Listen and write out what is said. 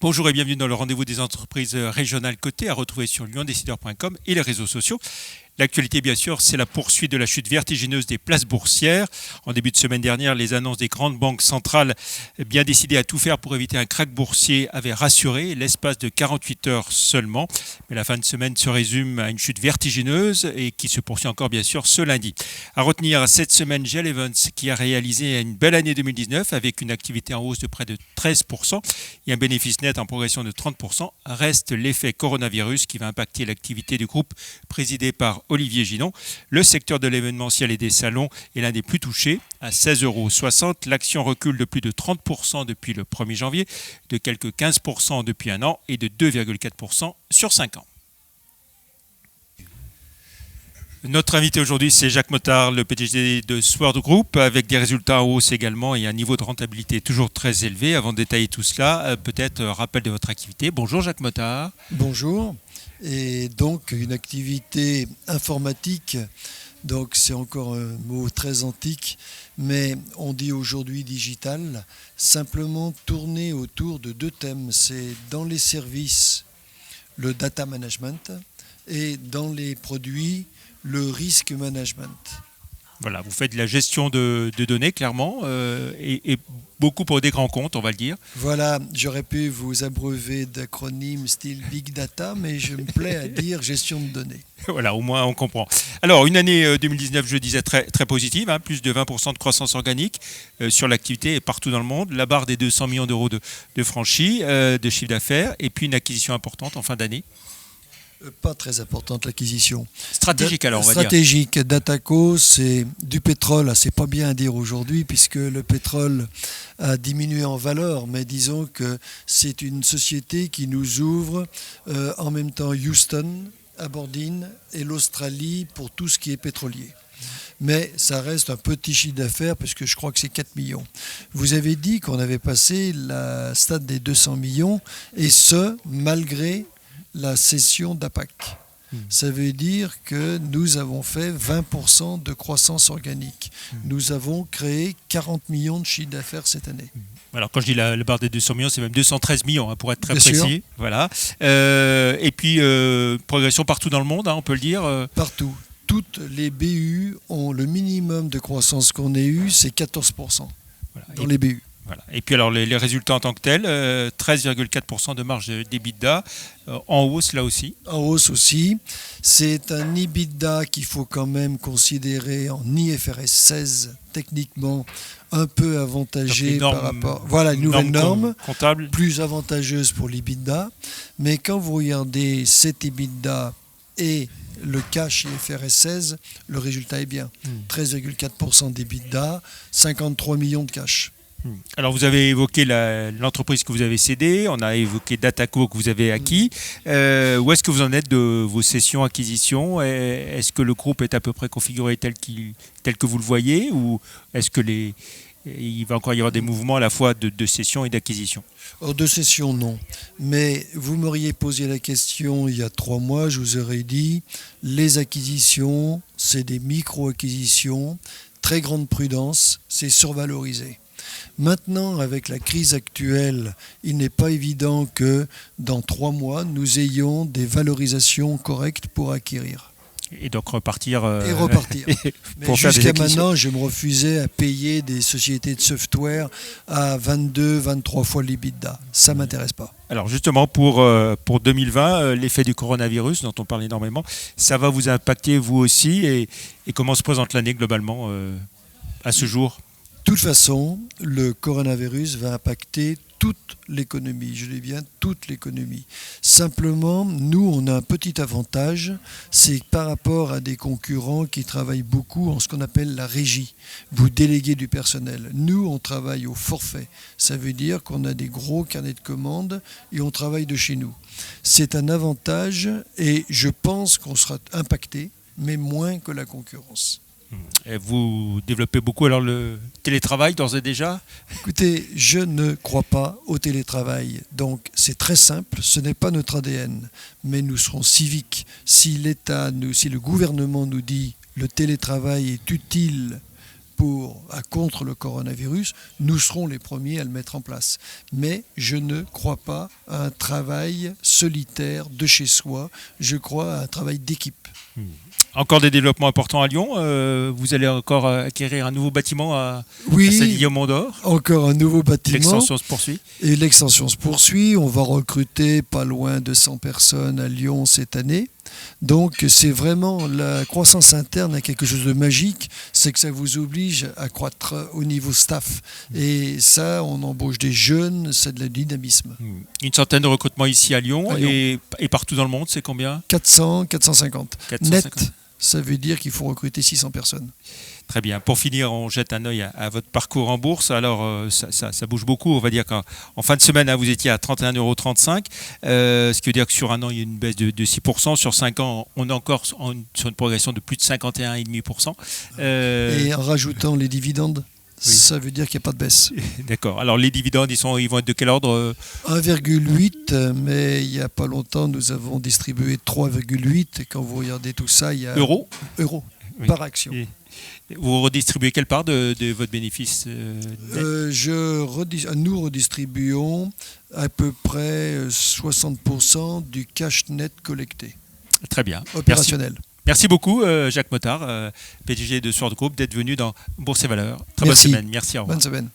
Bonjour et bienvenue dans le rendez-vous des entreprises régionales cotées à retrouver sur lyondécideur.com et les réseaux sociaux. L'actualité, bien sûr, c'est la poursuite de la chute vertigineuse des places boursières. En début de semaine dernière, les annonces des grandes banques centrales, bien décidées à tout faire pour éviter un krach boursier, avaient rassuré l'espace de 48 heures seulement. Mais la fin de semaine se résume à une chute vertigineuse et qui se poursuit encore, bien sûr, ce lundi. À retenir cette semaine, GL Evans qui a réalisé une belle année 2019 avec une activité en hausse de près de 13% et un bénéfice net en progression de 30%. Reste l'effet coronavirus qui va impacter l'activité du groupe présidé par Olivier Ginon. Le secteur de l'événementiel et des salons est l'un des plus touchés. À 16,60 €, l'action recule de plus de 30% depuis le 1er janvier, de quelques 15% depuis un an et de 2,4% sur 5 ans. Notre invité aujourd'hui, c'est Jacques Mottard, le PDG de Sword Group, avec des résultats en hausse également et un niveau de rentabilité toujours très élevé. Avant de détailler tout cela, peut-être rappel de votre activité. Bonjour Jacques Mottard. Bonjour. Et donc une activité informatique, donc c'est encore un mot très antique, mais on dit aujourd'hui digital, simplement tourné autour de deux thèmes. C'est dans les services, le data management, et dans les produits, le risk management. Voilà, vous faites de la gestion de données, clairement, et beaucoup pour des grands comptes, on va le dire. Voilà, j'aurais pu vous abreuver d'acronymes style Big Data, mais je me plais à dire gestion de données. Voilà, au moins on comprend. Alors, une année 2019, je disais, très, très positive, plus de 20% de croissance organique sur l'activité partout dans le monde, la barre des 200 millions d'euros de franchis, de chiffre d'affaires, et puis une acquisition importante en fin d'année. Pas très importante l'acquisition. Stratégique alors, on va dire. Stratégique. Dataco, c'est du pétrole. C'est pas bien à dire aujourd'hui puisque le pétrole a diminué en valeur, mais disons que c'est une société qui nous ouvre en même temps Houston, Aberdeen et l'Australie pour tout ce qui est pétrolier. Mais ça reste un petit chiffre d'affaires puisque je crois que c'est 4 millions. Vous avez dit qu'on avait passé la stade des 200 millions et ce, malgré la cession d'APAC. Ça veut dire que nous avons fait 20% de croissance organique. Nous avons créé 40 millions de chiffre d'affaires cette année. Alors quand je dis la barre des 200 millions, c'est même 213 millions pour être très Bien précis. sûr. Voilà. Et puis progression partout dans le monde, on peut le dire. Partout. Toutes les BU ont le minimum de croissance qu'on ait eu, c'est 14% dans les BU. Voilà. Et puis alors les résultats en tant que tels, 13,4% de marge d'EBITDA, en hausse là aussi. En hausse aussi. C'est un EBITDA qu'il faut quand même considérer en IFRS 16, techniquement un peu avantagé par rapport... Voilà, une nouvelle norme comptable plus avantageuse pour l'EBITDA. Mais quand vous regardez cet EBITDA et le cash IFRS 16, le résultat est bien. 13,4% d'EBITDA, 53 millions de cash. Alors vous avez évoqué l'entreprise que vous avez cédée, on a évoqué Dataco que vous avez acquis. Où est-ce que vous en êtes de vos cessions, acquisitions? Est-ce que le groupe est à peu près configuré tel que vous le voyez, ou est-ce que il va encore y avoir des mouvements à la fois de cession et d'acquisition? De cession, non. Mais vous m'auriez posé la question il y a 3 mois, je vous aurais dit, les acquisitions, c'est des micro-acquisitions, très grande prudence, c'est survalorisé. Maintenant, avec la crise actuelle, il n'est pas évident que dans 3 mois, nous ayons des valorisations correctes pour acquérir. Et donc repartir. Et repartir. Mais jusqu'à maintenant, je me refusais à payer des sociétés de software à 22, 23 fois l'EBITDA. Ça ne m'intéresse pas. Alors justement, pour 2020, l'effet du coronavirus dont on parle énormément, ça va vous impacter vous aussi, et comment se présente l'année globalement à ce jour? De toute façon, le coronavirus va impacter toute l'économie, je dis bien toute l'économie. Simplement, nous, on a un petit avantage, c'est que par rapport à des concurrents qui travaillent beaucoup en ce qu'on appelle la régie. Vous déléguez du personnel. Nous, on travaille au forfait. Ça veut dire qu'on a des gros carnets de commandes et on travaille de chez nous. C'est un avantage et je pense qu'on sera impacté, mais moins que la concurrence. Et vous développez beaucoup alors le télétravail d'ores et déjà? Écoutez, je ne crois pas au télétravail. Donc c'est très simple, ce n'est pas notre ADN, mais nous serons civiques. Si si le gouvernement nous dit le télétravail est utile contre le coronavirus, nous serons les premiers à le mettre en place. Mais je ne crois pas à un travail solitaire de chez soi, je crois à un travail d'équipe. Encore des développements importants à Lyon. Vous allez encore acquérir un nouveau bâtiment à Saint-Didier-au-Mont-d'Or. Encore un nouveau bâtiment. L'extension se poursuit. Et l'extension se poursuit. On va recruter pas loin de 100 personnes à Lyon cette année. Donc c'est vraiment la croissance interne a quelque chose de magique, c'est que ça vous oblige à croître au niveau staff. Et ça, on embauche des jeunes, c'est de la dynamisme. Une centaine de recrutements ici à Lyon. Et partout dans le monde, c'est combien? 400, 450. 450. Net, ça veut dire qu'il faut recruter 600 personnes. Très bien. Pour finir, on jette un œil à votre parcours en bourse. Alors, ça bouge beaucoup. On va dire qu'en fin de semaine, vous étiez à 31,35 €. Ce qui veut dire que sur un an, il y a une baisse de 6%. Sur 5 ans, on est encore sur une progression de plus de 51,5%. Et en rajoutant les dividendes, ça veut dire qu'il n'y a pas de baisse. D'accord. Alors, les dividendes, ils vont être de quel ordre? 1,8, mais il n'y a pas longtemps, nous avons distribué 3,8. Et quand vous regardez tout ça, il y a... Euros par action. Vous redistribuez quelle part de votre bénéfice Nous redistribuons à peu près 60% du cash net collecté. Très bien. Opérationnel. Merci beaucoup, Jacques Mottard, PDG de Sword Group, d'être venu dans Bourse et Valeurs. Très Merci. bonne semaine. Merci, au revoir. Bonne semaine.